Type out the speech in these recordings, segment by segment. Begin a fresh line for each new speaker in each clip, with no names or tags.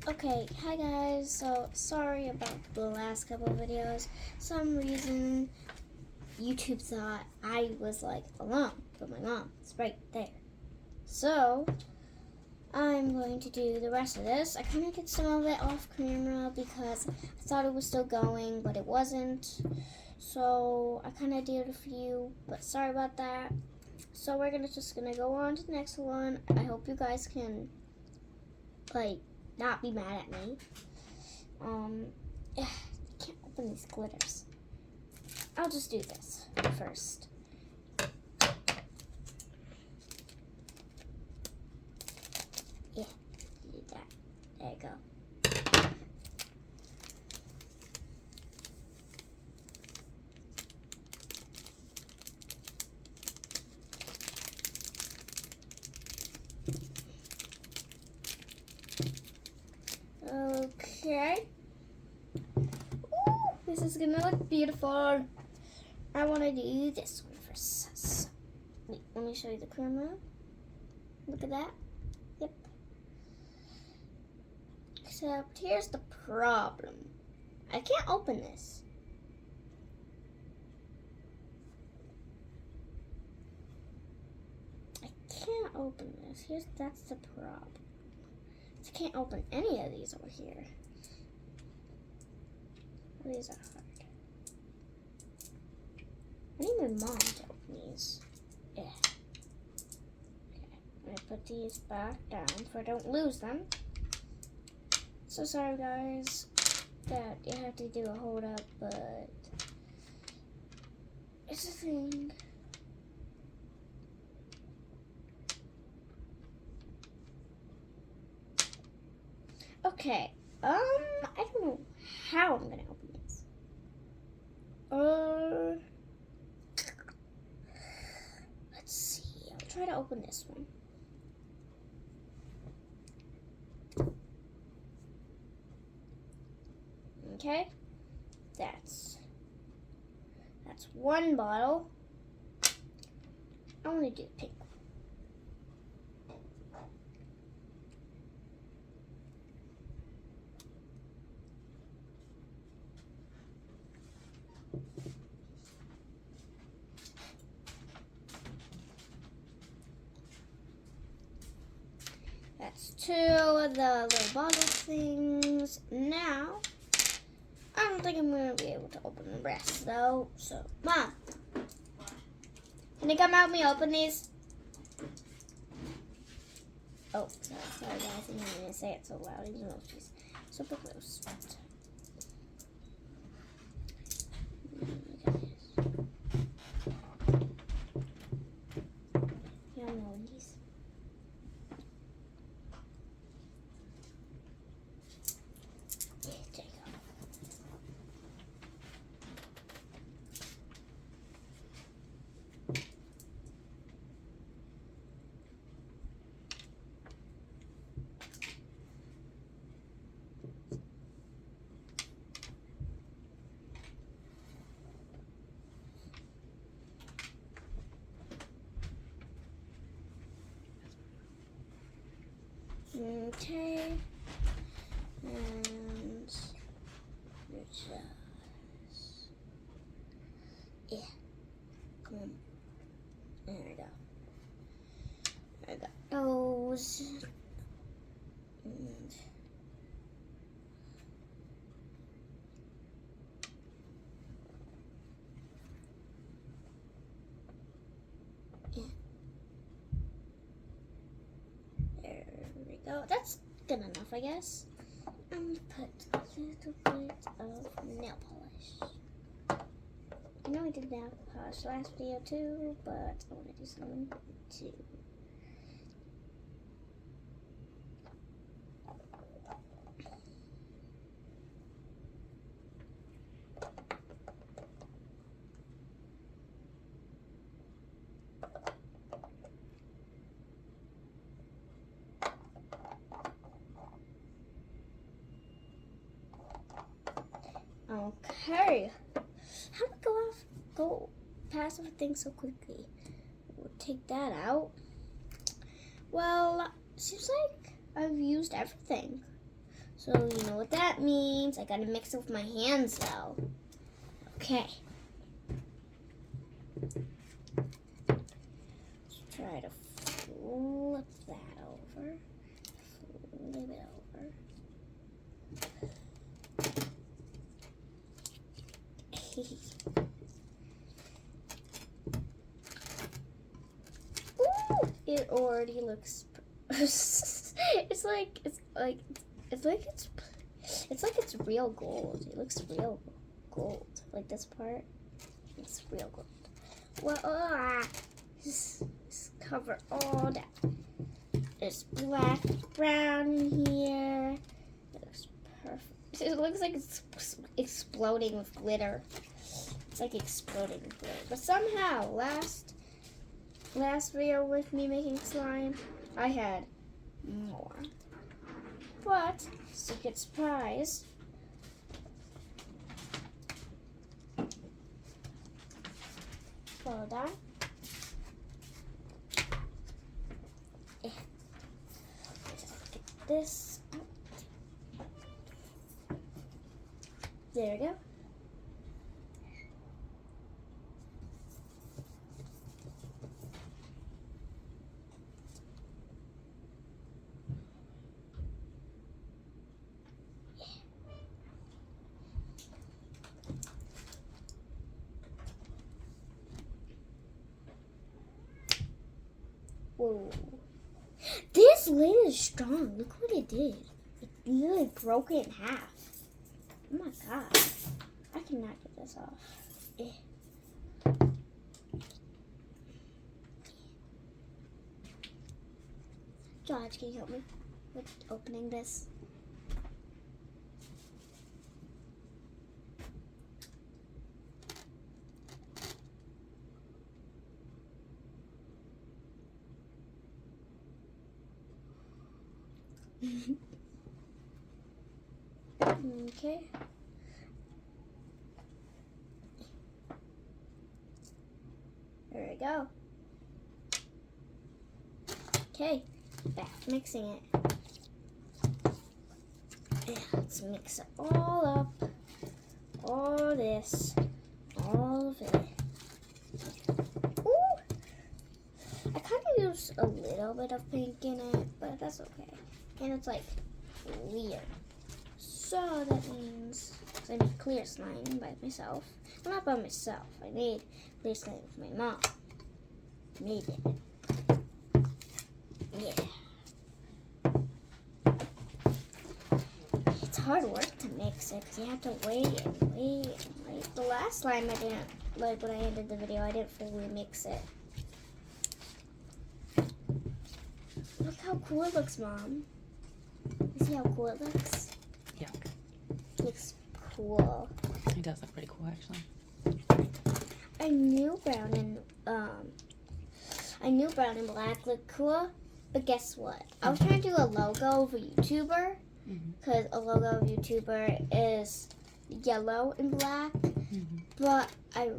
Okay, hi guys. So sorry about the last couple of videos. Some reason YouTube thought I was like alone, but my mom is right there. So I'm going to do the rest of this. I kind of did some of it off camera because I thought it was still going, but it wasn't. So I kind of did a few, but sorry about that. So we're just gonna go on to the next one. I hope you guys can not be mad at me. I can't open these glitters. I'll just do this first. Yeah, do that. There you go. Okay. Ooh, this is gonna look beautiful. I want to do this one first. Wait, let me show you the camera. Look at that. Yep. Except here's the problem. I can't open this. I can't open this. That's the problem. I can't open any of these over here. These are hard. I need my mom to open these. Yeah. Okay. I'm gonna put these back down so I don't lose them. So sorry guys that you have to do a hold up, but it's a thing. Okay. I don't know how I'm gonna open this. Let's see. I'll try to open this one. Okay. That's one bottle. I want to do pink. That's two of the little bottle things. Now, I don't think I'm going to be able to open the rest though. So, Mom, can you come help me open these? Oh, sorry guys, I didn't mean to say it so loud, even though she's super close. Yeah, I'm knowing these. There you go. Okay, and just, yeah, come on, there we go. I got those, and yeah, there we go. That's good enough, I guess. I'm gonna put a little bit of nail polish. I know I did nail polish last video too, but I want to do something too. Okay. How did go past everything so quickly? We'll take that out. Well, seems like I've used everything. So you know what that means. I gotta mix it with my hands though. Okay. Let's try to flip that over. Flip it over. Ooh, it already looks. It's like it's real gold. It looks real gold. Like this part, it's real gold. Well, just cover all that. There's black, brown in here. It looks perfect. It looks like it's exploding with glitter. It's like exploding with glitter. But somehow, last video with me making slime, I had more. But, secret surprise. Follow that. Just get this out. There we go. Whoa. This lid is strong. Look what it did. It literally broke it in half. Oh my god. I cannot get this off. George, can you help me with opening this? Okay. There we go. Okay, back mixing it. Yeah, let's mix it all up. All this. All of it. Ooh! I kind of used a little bit of pink in it, but that's okay. And it's like clear. So that means I made clear slime by myself. Well, not by myself. I made clear slime with my mom. Made it. Yeah. It's hard work to mix it because you have to wait and wait and wait. The last slime I didn't, like when I ended the video, I didn't fully mix it. Look how cool it looks, Mom. You see how cool it looks?
Yeah.
It looks cool.
It does look pretty cool, actually.
I knew brown and black looked cool, but guess what? I was trying to do a logo of a YouTuber, because a logo of a YouTuber is yellow and black, but I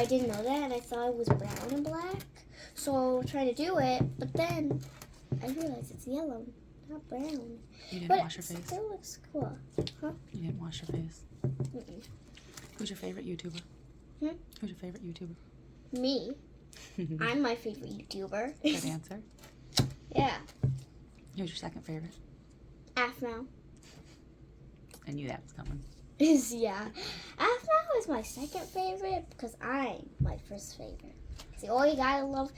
didn't know that, and I thought it was brown and black, so I was trying to do it, but then I realized it's yellow, not brown.
You didn't
But
wash your face?
It still looks cool. Huh?
You didn't wash your face?
Mm-mm.
Who's your favorite YouTuber? Who's your favorite YouTuber?
Me. I'm my favorite YouTuber.
Good answer.
Yeah.
Who's your second favorite?
Afmo.
I knew that was coming.
Yeah. Afmo is my second favorite because I'm my first favorite. See, all you gotta love,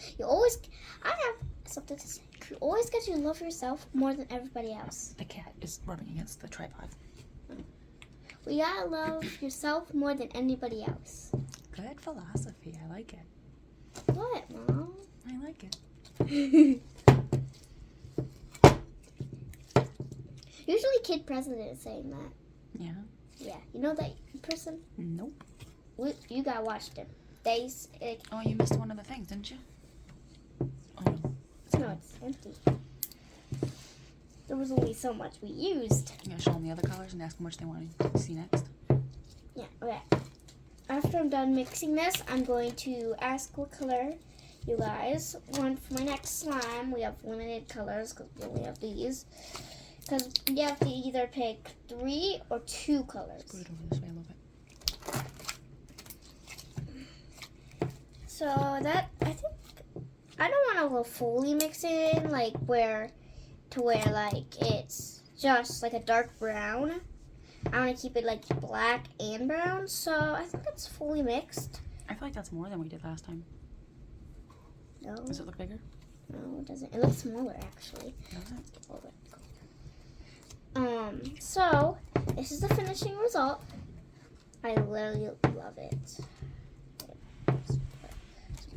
I have something to say. You always get to love yourself more than everybody else.
The cat is rubbing against the tripod.
We gotta love yourself more than anybody else.
Good philosophy. I like it.
What, Mom?
I like it.
Usually Kid President is saying that.
Yeah?
Yeah. You know that person?
Nope.
You gotta watch them.
Oh, you missed one of the things, didn't you? Oh, no.
No, it's empty. There was only so much we used.
You gotta show them the other colors and ask them which they want to see next.
Yeah, okay. After I'm done mixing this, I'm going to ask what color you guys want for my next slime. We have limited colors because we only have these. Because you have to either pick 3 or 2 colors.
Put it over this way a little bit.
So that, I think, I don't want to go fully mix it in, like where like it's just like a dark brown. I want to keep it like black and brown, so I think it's fully mixed.
I feel like that's more than we did last time.
No,
Does it look bigger?
no, it doesn't. It looks smaller actually.
Does it?
So this is the finishing result. I literally love it. Just put some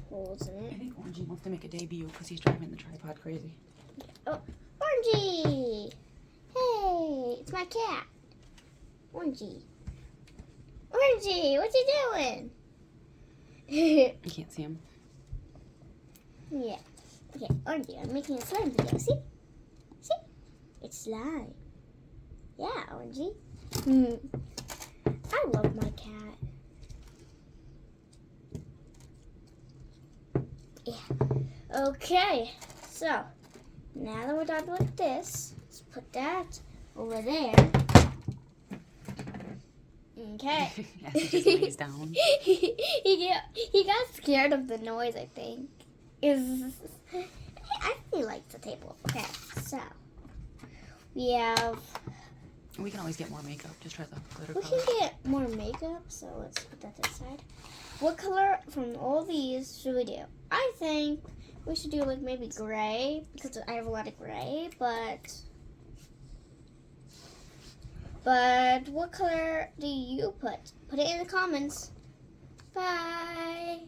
holes in
I
it.
think Orangey wants to make a debut because he's driving the tripod crazy.
Oh, Orangey! Hey, it's my cat. Orangey. Orangey, what you doing?
You can't see him.
Yeah. Okay, Orangey, I'm making a slime video. See? See? It's slime. Yeah, Orangey. I love my cat. Yeah. Okay, so now that we're done with this, let's put that over there. Okay.
Yes, he just lays down.
he got scared of the noise, I think. I really like the table. Okay, so we have.
We can always get more makeup. Just try the glitter
We
color.
can get more makeup, so let's put that aside. What color from all these should we do? I think we should do like maybe gray because I have a lot of gray, but what color do you put? Put it in the comments. Bye.